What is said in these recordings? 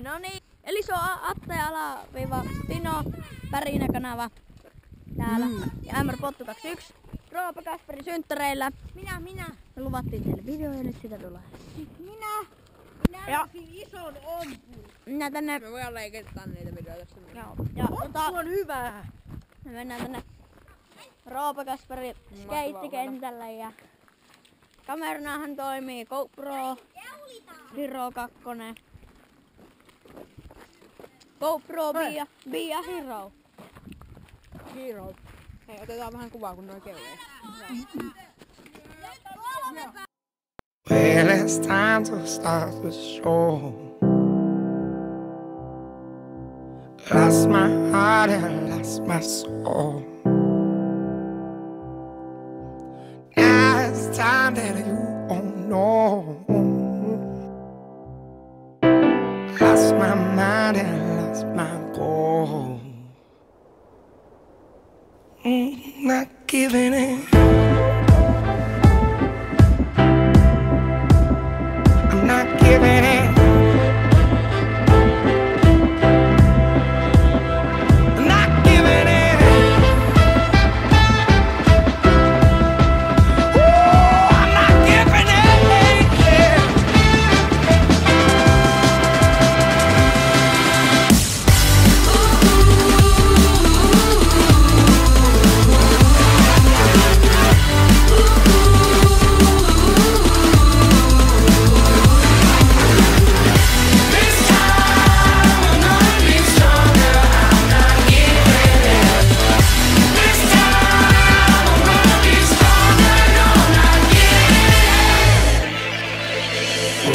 No niin. Eli se on Atte_Tino Pärinä kanava täällä. Ja MR Pottu 21. Roope Kasperin synttäreillä. Minä. Me luvattiin teille video ja nyt sitä tulee. Minä näytin ison ompun. Minä tänne. Me voidaan leiketää niitä videoita tästä. Joo. Ja on hyvä. me mennään tänne Roope Kasperin skeittikentälle ja kameranahan toimii GoPro Hero 2. GoPro Bia Hero. Hero. Hei, otetaan vähän kuvaa kun noi keulee. Well, it's time to start the show. Lost my heart and lost my soul. Now it's time that you all know. Lost my mind and lost my goal. Not giving in. I'm not giving in. I'm not giving in. Ooh, I'm not giving in.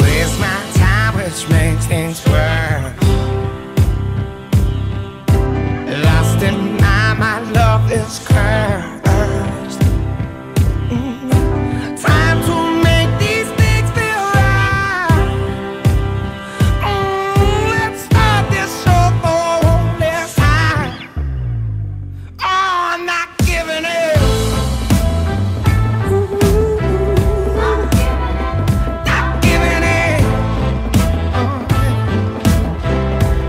Waste my time, which makes things worse. Lost in my love is cursed. Time to make these things feel right. Let's start this show this time. Oh, I'm not giving in. Not giving in.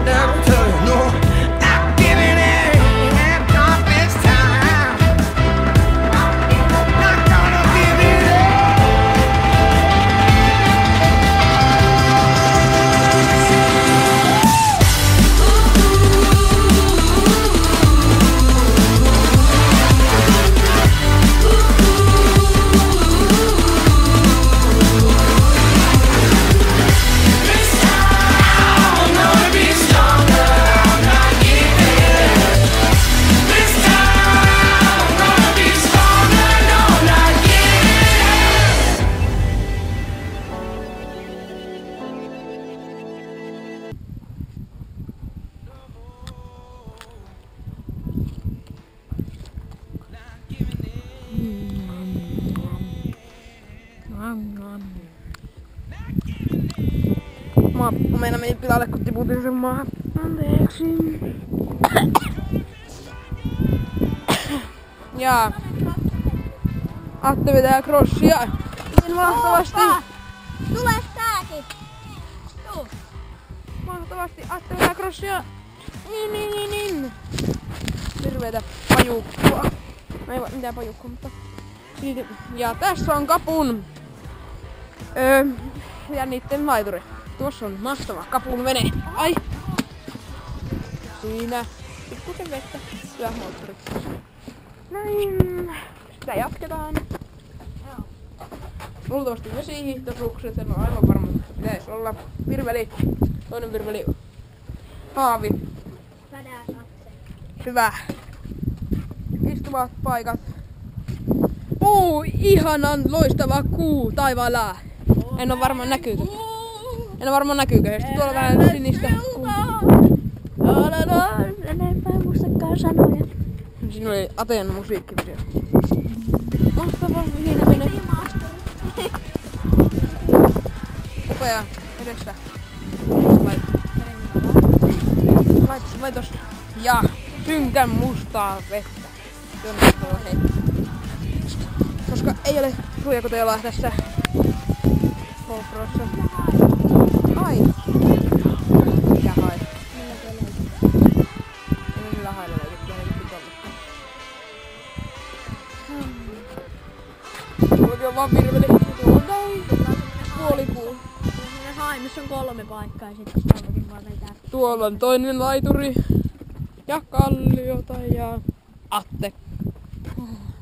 Never tell you no. Not giving in. Not this time. Not gonna give it Meina meni pilalle kun tiputin sen maahan. Anteeksi. Ja Atte vetää crossia. Niin mahtavasti. Tule tääkin. Tuu. Mahtavasti Atte vetää crossia. Niin. Hirveetä pajukkua. Ei mitään pajukkua, mutta... Ja tässä on kapun jännitteen laituri. Tuossa on mahtava kapun vene. Ai! Siinä. Pikkusen vettä. Hyvä moottori. Näin. Sitä jatketaan. Luultavasti vesihiihtosukset. En ole aivan varma, mutta pitäisi olla. Virveli. Toinen virveli. Haavi. Hyvä. Istuvat paikat. Ihanan loistava kuu taivaalla. En ole varma näkyykö. Sitten tuolla vähän sinistä kuuta. Enempää muistakaan sanoja. Siinä oli Ateen musiikkivideo. Mahtava, mihin menee. Upea edessä. Laitos. Ja synkän mustaa vettä. Jonne tuolla heittää. Koska ei ole ruojakoteilla tässä GoProssa. Ai. Mikä? 3 paikkaa ja sitten sitä voikin vaan vetää. Tuolla on toinen laituri. Ja kalliota ja Atte.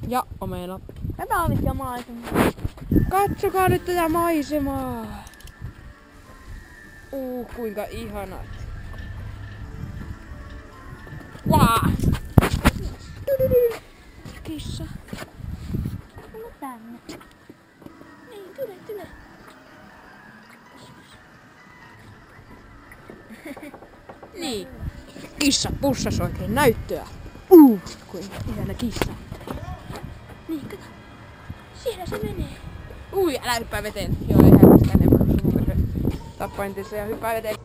Ja omena. Tätä on mitkä maisemaa. Katsokaa nyt tätä maisemaa. Kuinka ihanat. Vaa! Kissa. Tule tänne. Niin, tule. Niin. Kissa pussas oikein näyttöä. Kuinka ihana kissa. Niin, kato. Siellä se menee. Älä hyppää veteen. Joo, ei hämmästä enemmän. Tappain tässä ja hyppää veteen.